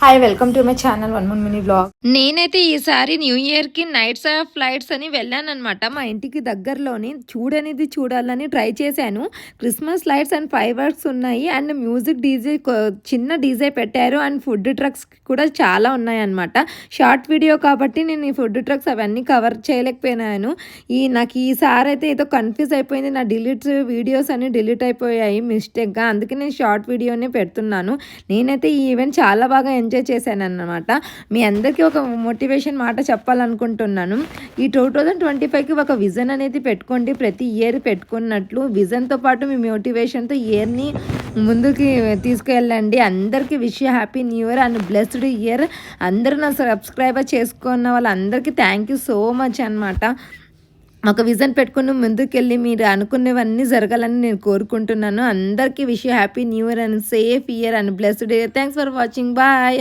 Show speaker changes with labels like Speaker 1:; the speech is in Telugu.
Speaker 1: Hi welcome to my channel one more mini blog.
Speaker 2: నేనైతే ఈసారి న్యూ ఇయర్ కి నైట్స్ ఆఫ్ ఫ్లైట్స్ అని వెళ్ళానమాట. మా ఇంటికి దగ్గరలోని చూడనిది చూడాలని ట్రై చేశాను. Christmas lights and fire works ఉన్నాయి అండ్ మ్యూజిక్ డీజే చిన్న డీజే పెట్టారు అండ్ ఫుడ్ ట్రక్స్ కూడా చాలా ఉన్నాయన్నమాట. షార్ట్ వీడియో కాబట్టి నేను ఈ ఫుడ్ ట్రక్స్ అవన్నీ కవర్ చేయలేకపోయినాను. నాకు ఈసారి అయితే ఏదో కన్ఫ్యూజ్ అయిపోయింది. నా వీడియోస్ అన్ని డిలీట్ అయిపోయాయి మిస్టేక్గా. అందుకే నేను షార్ట్ వీడియోనే పెడుతున్నాను. నేనైతే ఈ ఈవెంట్ చాలా బాగా ఎంజాయ్ చేశాను అన్నమాట. మీ అందరికీ ఒక మోటివేషన్ మాట చెప్పాలనుకుంటున్నాను. ఈ 2025కి ఒక విజన్ అనేది పెట్టుకోండి. ప్రతి ఇయర్ పెట్టుకున్నట్లు విజన్తో పాటు మీ మోటివేషన్తో ఇయర్ని ముందుకి తీసుకెళ్ళండి. అందరికీ wish happy new year and blessed year. అందరూ నా సబ్స్క్రైబర్ చేసుకున్న వాళ్ళందరికీ థ్యాంక్ యూ సో మచ్ అనమాట. ఒక విజన్ పెట్టుకుని ముందుకెళ్ళి మీరు అనుకునేవన్నీ జరగాలని నేను కోరుకుంటున్నాను. అందరికీ wish happy new year and safe year and blessed year. Thanks for watching. Bye.